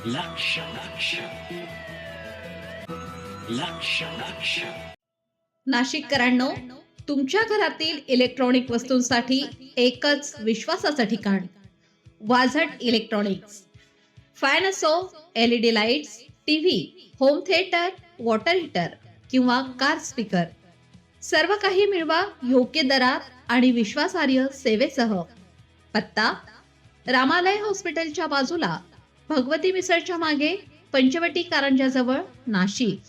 लक्ष लक्ष लक्ष लक्ष नाशिककरांनो, तुमच्या घरातील इलेक्ट्रॉनिक वस्तूंसाठी एकच विश्वासाचं ठिकाण वाझट इलेक्ट्रॉनिक्स. फॅन असो, LED lights, TV, home theatre, water heater किंवा कार स्पीकर, सर्व काही मिळवा योग्य दरात आणि विश्वासार्ह सेवेसह. पत्ता रामालय हॉस्पिटलच्या बाजूला, भगवती मिसळच्या मागे, पंचवटी कारंजाजवळ, नाशिक.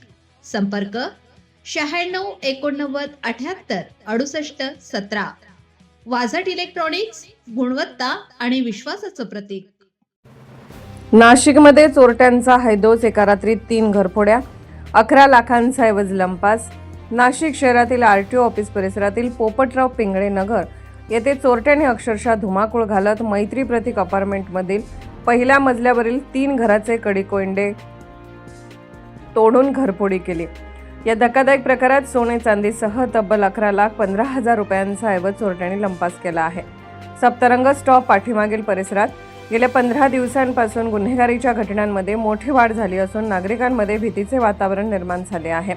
संपर्क 96 89 78 68 17. वाझट इलेक्ट्रॉनिक्स, गुणवत्ता आणि विश्वासाचं प्रतीक. नाशिकमध्ये चोरट्यांचा हैदोस, एका रात्रीत 3 घरफोड्या, 11 लाखांचा ऐवज लंपास. नाशिक शहरातील RTO ऑफिस परिसरातील पोपटराव पिंगळे नगर येथे चोरट्याने अक्षरशः धुमाकूळ घालत मैत्री प्रतीक अपार्टमेंटमधील पहिल्या मजल्यावरील 3 घराचे कडीकोंडे तोडून घरफोडी केली. या धक्कादायक प्रकारात सोने चांदीसह तब्बल 11,15,000 रुपयांचा ऐवज चोरट्यांनी लंपास केला आहे. सप्तरंग स्टॉप पाठीमागील परिसरात गेल्या 15 दिवसांपासून गुन्हेगारीच्या घटनांमध्ये मोठी वाढ झाली असून नागरिकांमध्ये भीतीचे वातावरण निर्माण झाले आहे.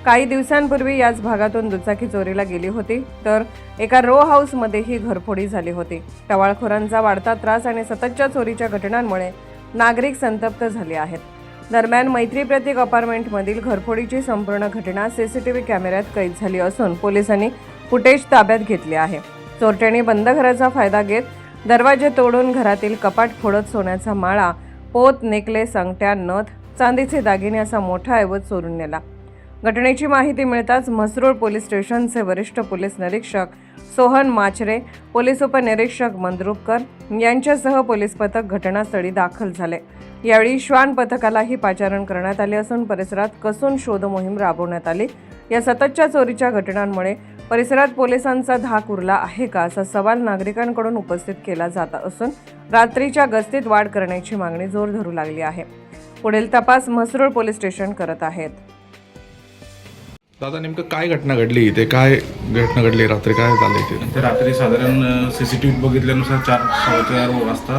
काही दिवसांपूर्वी याच भागातून दुचाकी चोरीला गेली होती, तर एका रो हाऊसमध्येही घरफोडी झाली होती. टवाळखोरांचा वाढता त्रास आणि सततच्या चोरीच्या घटनांमुळे नागरिक संतप्त झाले आहेत. दरम्यान मैत्री प्रतीक अपार्टमेंटमधील घरफोडीची संपूर्ण घटना CCTV कॅमेऱ्यात कैद झाली असून पोलिसांनी फुटेज ताब्यात घेतले आहे. चोरट्यांनी बंद घराचा फायदा घेत दरवाजे तोडून घरातील कपाट फोडत सोन्याचा माळा, पोत, नेकलेस, अंगठ्या, नथ, चांदीचे दागिने असा मोठा ऐवज चोरून नेला. घटनेची माहिती मिळताच म्हसरूळ पोलीस स्टेशनचे वरिष्ठ पोलीस निरीक्षक सोहन माचरे, पोलीस उपनिरीक्षक मंद्रुपकर यांच्यासह पोलीस पथक घटनास्थळी दाखल झाले. यावेळी श्वान पथकालाही पाचारण करण्यात आले असून परिसरात कसून शोध मोहीम राबवण्यात आली. या सततच्या चोरीच्या घटनांमुळे परिसरात पोलिसांचा धाक उरला आहे का, असा सवाल नागरिकांकडून उपस्थित केला जात असून रात्रीच्या गस्तीत वाढ करण्याची मागणी जोर धरू लागली आहे. पुढील तपास म्हसरूळ पोलीस स्टेशन करत आहेत. दादा, नेमकं काय घटना घडली इथे? काय घटना घडली रात्री? काय झालं इथे? रात्री साधारण CCTV बघितल्यानुसार 4:15 वाजता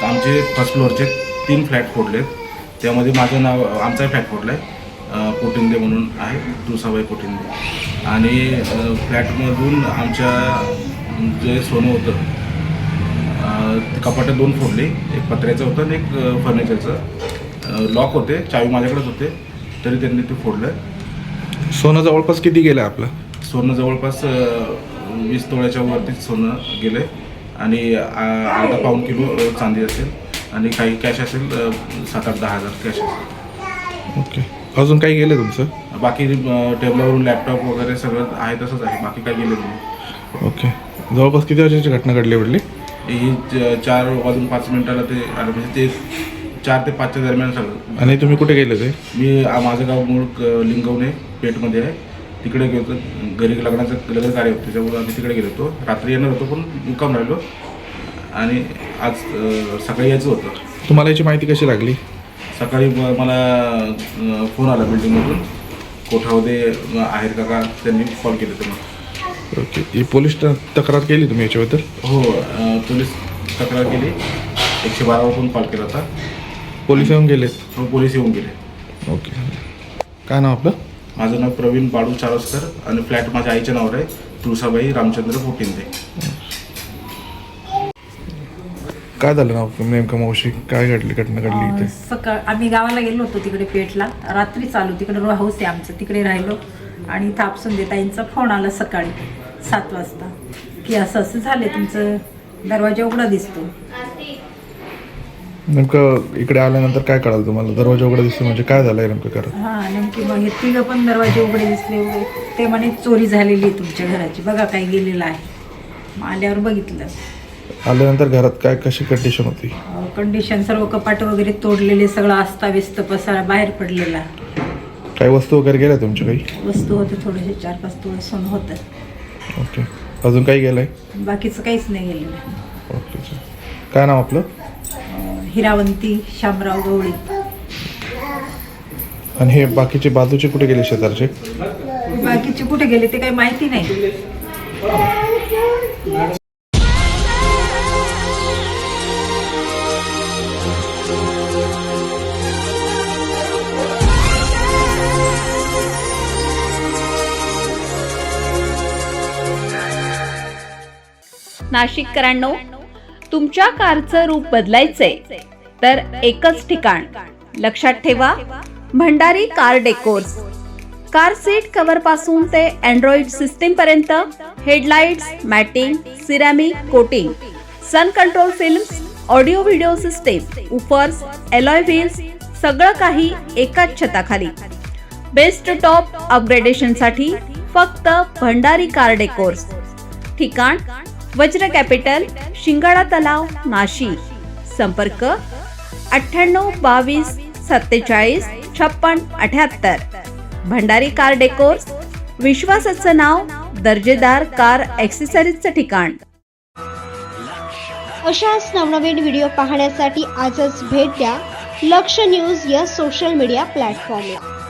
आमचे फर्स्ट फ्लोअरचे 3 फ्लॅट फोडलेत. त्यामध्ये माझं नाव, आमचा फ्लॅट फोडला आहे, पोटिंदे म्हणून आहे, तुळसाबाई पोटिंदे. आणि फ्लॅटमधून आमच्या जे सोनं होतं ते कपाटं 2 फोडले. एक पत्र्याचं होतं आणि एक फर्निचरचं. लॉक होते, चावी माझ्याकडेच होते, तरी त्यांनी ते फोडलं. सोनं जवळपास किती गेलं आपलं? सोनं जवळपास 20 तोळ्याच्या वरतीच सोनं गेलं आहे. आणि अर्धा पाऊण किलो चांदी असेल आणि काही कॅश असेल 7-8-10 हजार कॅश असेल. ओके. अजून काही गेलं तुमचं? बाकी टेबलावरून लॅपटॉप वगैरे सगळं आहे तसंच आहे, बाकी काय गेलं नाही. ओके. जवळपास किती वाजताची घटना घडली वडली? ही 4:05 ते आलं, म्हणजे ते 4 ते 5च्या दरम्यान सगळं. आणि तुम्ही कुठे गेले ते? मी माझं गाव मूळ लिंगवणे पेठमध्ये आहे, तिकडे गेलो. घरी लग्न कार्य होतं, त्याच्यामुळे आम्ही तिकडे गेलो होतो. रात्री येणार होतो पण मुक्काम राहिलो आणि आज सकाळी यायचं होतं. तुम्हाला याची माहिती कशी लागली? सकाळी मला फोन आला बिल्डिंगमधून, कोठावदे आहेर काका, त्यांनी कॉल केले होते मला. ओके. ही पोलीस तक्रार केली तुम्ही याच्याबद्दल? हो, पोलीस तक्रार केली. 112वर पण कॉल केला होता. पोलीस येऊन गेले? हो, पोलीस येऊन गेले. ओके. काय नाव आपलं? माझं नाव प्रवीण बाळू चारोस्कर आणि फ्लॅट माझ्या आईच्या नावावर आहे, तुळसाबाई रामचंद्र पोटिंदे. काय झालं नाव नेमकं मावशी? काय घटना घडली इथे? सकाळ आम्ही गावाला गेलो होतो तिकडे पेठला, रात्री चालू तिकडे रो हाऊस आहे आमचं, तिकडे राहिलो. आणि थापसून ताईंचा फोन आला सकाळी 7 वाजता की असं असं झालं, तुमचं दरवाजा उघडा दिसतो. नेमकं इकडे आल्यानंतर काय कळालं तुम्हाला? दरवाजा उघडा दिसतो म्हणजे काय झालंय नेमकं? कारण हां, नेमकी मग हे 3 पण दरवाजे उघडे दिसले. ते म्हणे चोरी झालेली आहे तुमच्या घराची, बघा काय गेलेलं आहे. मग आल्यावर बघितलं. आल्यानंतर घरात काय कशी कंडिशन होती? कंडिशन सर्व कपाट वगैरे तोडलेले, सगळं अस्ताव्यस्त पसारा बाहेर पडलेला. काही वस्तू वगैरे गेल्या तुमच्या? काही वस्तू होते थोडेसे 4-5 तोळे सोनं होतं. ओके. अजून काही गेलंय? बाकीचं काहीच नाही गेलेलं. ओके. काय नाव आपलं? हिरावंती शामराव गवळी. आणि हे बाकीचे बाजूचे कुठे गेले शेजारचे? बाकीचे कुठे गेले ते काही माहिती नाही. नाशिककरांनो, तुमच्या कारचं रूप बदलायचंय तर एकच ठिकाण लक्षात ठेवा, Bhandari car decors. Car seat cover पासून ते अँड्रॉइड सिस्टीम पर्यंत, headlights, matting, ceramic coating, sun control films, audio video system, woofers, alloy wheels, सगळं काही एकाच छताखाली. बेस्ट टॉप अपग्रेडेशन साठी फक्त भंडारी कार डेकोर्स. ठिकाण वज्र कॅपिटल, शिंगाडा तलाव, नाशिक. संपर्क 98 22 47 56 78. भंडारी कार डेकोर्स, विश्वासाचं नाव, दर्जेदार कार ॲक्सेसरीजचं ठिकाण. अशाच नवनवीन व्हिडिओ पाहण्यासाठी आजच भेट द्या लक्ष न्यूज या सोशल मीडिया प्लॅटफॉर्मला.